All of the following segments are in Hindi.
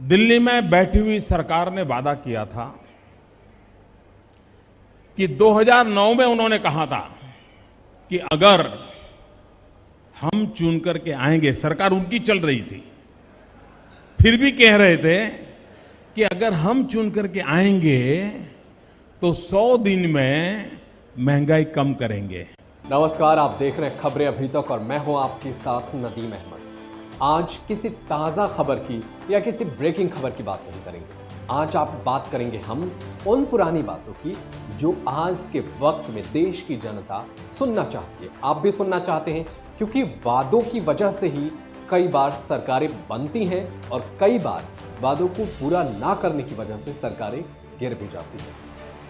दिल्ली में बैठी हुई सरकार ने वादा किया था कि 2009 में उन्होंने कहा था कि अगर हम चुन करके आएंगे, सरकार उनकी चल रही थी, फिर भी कह रहे थे कि अगर हम चुन करके आएंगे तो 100 दिन में महंगाई कम करेंगे। नमस्कार, आप देख रहे हैं खबरें अभी तक और मैं हूं आपके साथ नदीम अहमद। आज किसी ताज़ा खबर की या किसी ब्रेकिंग खबर की बात नहीं करेंगे। आज आप बात करेंगे हम उन पुरानी बातों की जो आज के वक्त में देश की जनता सुनना चाहती है। आप भी सुनना चाहते हैं क्योंकि वादों की वजह से ही कई बार सरकारें बनती हैं और कई बार वादों को पूरा ना करने की वजह से सरकारें गिर भी जाती हैं।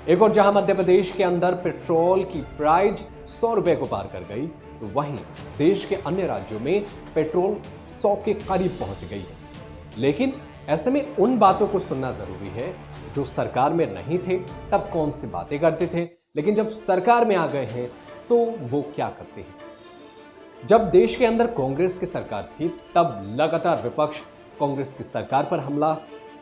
एक और जहां मध्य प्रदेश के अंदर पेट्रोल की प्राइस 100 रुपए को पार कर गई, तो वहीं देश के अन्य राज्यों में पेट्रोल 100 के करीब पहुंच गई है। लेकिन ऐसे में उन बातों को सुनना जरूरी है जो सरकार में नहीं थे तब कौन सी बातें करते थे, लेकिन जब सरकार में आ गए हैं तो वो क्या करते हैं। जब देश के अंदर कांग्रेस की सरकार थी तब लगातार विपक्ष कांग्रेस की सरकार पर हमला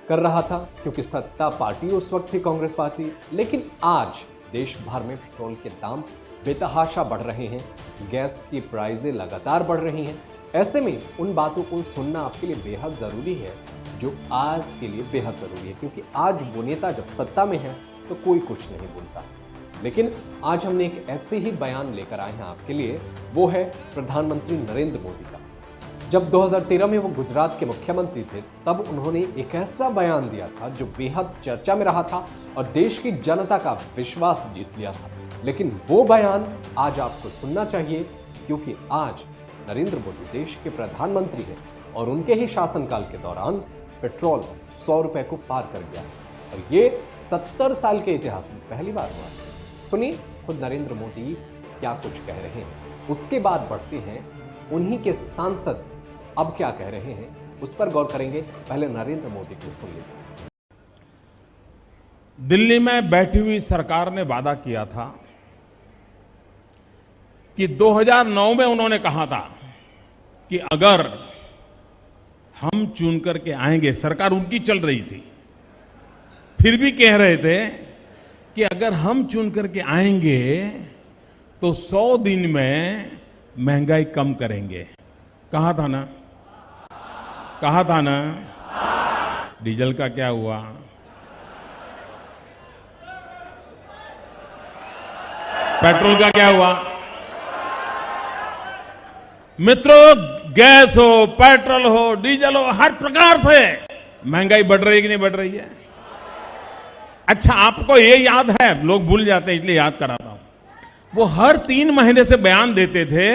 कर रहा था क्योंकि सत्ता पार्टी उस वक्त थी कांग्रेस पार्टी। लेकिन आज देश भर में पेट्रोल के दाम बेतहाशा बढ़ रहे हैं, गैस की प्राइसें लगातार बढ़ रही हैं। ऐसे में उन बातों को सुनना आपके लिए बेहद ज़रूरी है जो आज के लिए बेहद ज़रूरी है, क्योंकि आज वो नेता जब सत्ता में है तो कोई कुछ नहीं बोलता। लेकिन आज हमने एक ऐसे ही बयान लेकर आए हैं आपके लिए, वो है प्रधानमंत्री नरेंद्र मोदी का। जब 2013 में वो गुजरात के मुख्यमंत्री थे तब उन्होंने एक ऐसा बयान दिया था जो बेहद चर्चा में रहा था और देश की जनता का विश्वास जीत लिया था। लेकिन वो बयान आज आपको सुनना चाहिए क्योंकि आज नरेंद्र मोदी देश के प्रधानमंत्री हैं और उनके ही शासनकाल के दौरान पेट्रोल 100 रुपए को पार कर गया और ये 70 साल के इतिहास में पहली बार हुआ। सुनिए खुद नरेंद्र मोदी क्या कुछ कह रहे हैं, उसके बाद बढ़ते हैं उन्हीं के सांसद अब क्या कह रहे हैं, उस पर गौर करेंगे। पहले नरेंद्र मोदी को सुन लीजिए। दिल्ली में बैठी हुई सरकार ने वादा किया था कि 2009 में उन्होंने कहा था कि अगर हम चुन करके आएंगे, सरकार उनकी चल रही थी, फिर भी कह रहे थे कि अगर हम चुन करके आएंगे तो 100 दिन में महंगाई कम करेंगे। कहा था ना, कहा था ना। डीजल का क्या हुआ? पेट्रोल का क्या हुआ? मित्रों, गैस हो, पेट्रोल हो, डीजल हो, हर प्रकार से महंगाई बढ़ रही है कि नहीं बढ़ रही है? अच्छा, आपको ये याद है, लोग भूल जाते हैं इसलिए याद कराता हूं, वो हर 3 महीने से बयान देते थे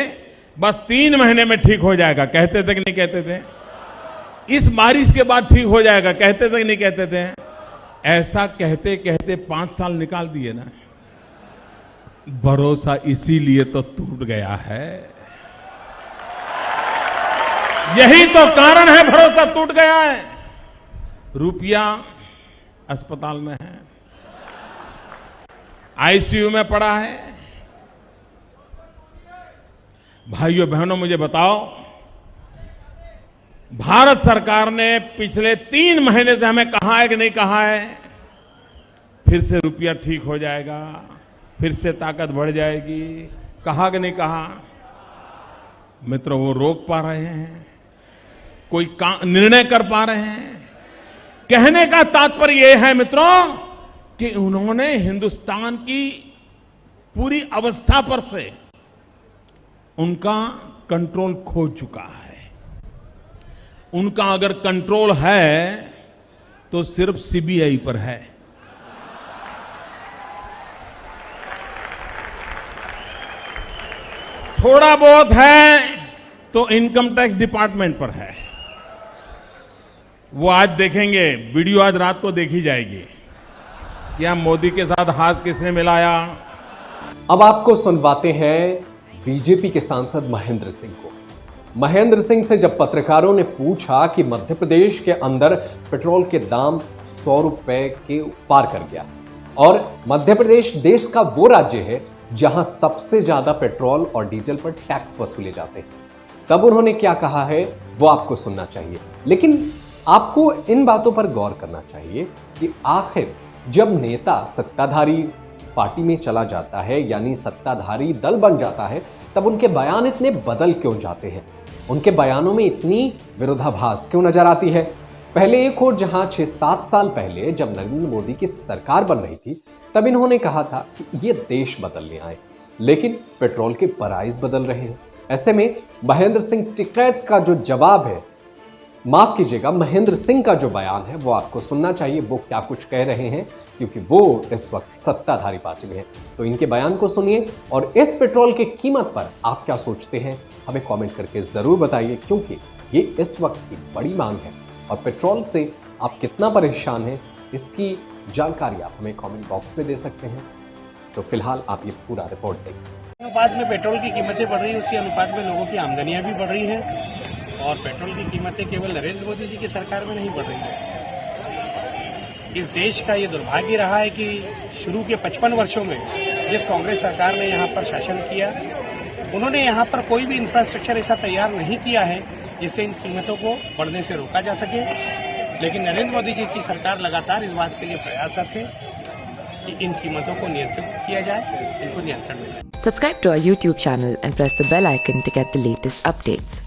बस 3 महीने में ठीक हो जाएगा। कहते थे कि नहीं कहते थे? इस बारिश के बाद ठीक हो जाएगा, कहते थे कि नहीं कहते थे? ऐसा कहते कहते 5 साल निकाल दिए ना। भरोसा इसीलिए तो टूट गया है, यही तो कारण है भरोसा टूट गया है। रुपया अस्पताल में है, आईसीयू में पड़ा है। भाइयों बहनों, मुझे बताओ, भारत सरकार ने पिछले 3 महीने से हमें कहा है कि नहीं कहा है फिर से रुपया ठीक हो जाएगा, फिर से ताकत बढ़ जाएगी? कहा कि नहीं कहा? मित्रों, वो रोक पा रहे हैं? कोई निर्णय कर पा रहे हैं? कहने का तात्पर्य यह है मित्रों कि उन्होंने हिंदुस्तान की पूरी अवस्था पर से उनका कंट्रोल खो चुका है। उनका अगर कंट्रोल है तो सिर्फ सीबीआई पर है। थोड़ा बहुत है तो इनकम टैक्स डिपार्टमेंट पर है। वो आज देखेंगे, वीडियो आज रात को देखी जाएगी, क्या मोदी के साथ हाथ किसने मिलाया। अब आपको सुनवाते हैं बीजेपी के सांसद महेंद्र सिंह को। महेंद्र सिंह से जब पत्रकारों ने पूछा कि मध्य प्रदेश के अंदर पेट्रोल के दाम 100 रुपए के पार कर गया और मध्य प्रदेश देश का वो राज्य है जहां सबसे ज्यादा पेट्रोल और डीजल पर टैक्स वसूले जाते हैं, तब उन्होंने क्या कहा है वो आपको सुनना चाहिए। लेकिन आपको इन बातों पर गौर करना चाहिए कि आखिर जब नेता सत्ताधारी पार्टी में चला जाता है, यानी सत्ताधारी दल बन जाता है, तब उनके बयान इतने बदल क्यों जाते हैं? उनके बयानों में इतनी विरोधाभास क्यों नजर आती है? पहले एक और जहां 6-7 साल पहले जब नरेंद्र मोदी की सरकार बन रही थी, तब इन्होंने कहा था कि ये देश बदलने आए, लेकिन पेट्रोल के प्राइस बदल रहे हैं। ऐसे में महेंद्र सिंह टिकैत का जो जवाब है, माफ कीजिएगा, महेंद्र सिंह का जो बयान है वो आपको सुनना चाहिए। वो क्या कुछ कह रहे हैं, क्योंकि वो इस वक्त सत्ताधारी पार्टी में है। तो इनके बयान को सुनिए और इस पेट्रोल की कीमत पर आप क्या सोचते हैं हमें कमेंट करके जरूर बताइए, क्योंकि ये इस वक्त की बड़ी मांग है। और पेट्रोल से आप कितना परेशान हैं इसकी जानकारी आप हमें कमेंट बॉक्स में दे सकते हैं। तो फिलहाल आप ये पूरा रिपोर्ट देखें। अनुपात में पेट्रोल की कीमतें बढ़ रही है, उसी अनुपात में लोगों की आमदनियां भी बढ़ रही हैं और पेट्रोल की कीमतें केवल नरेंद्र मोदी जी की सरकार में नहीं बढ़ रही है। इस देश का ये दुर्भाग्य रहा है कि शुरू के 55 वर्षों में जिस कांग्रेस सरकार ने यहाँ पर शासन किया, उन्होंने यहाँ पर कोई भी इंफ्रास्ट्रक्चर ऐसा तैयार नहीं किया है जिससे इन कीमतों को बढ़ने से रोका जा सके। लेकिन नरेंद्र मोदी जी की सरकार लगातार इस बात के लिए प्रयासरत है कि इन कीमतों को नियंत्रित किया जाए, इनको नियंत्रण में। Subscribe to our YouTube channel and press the bell icon to get the latest updates.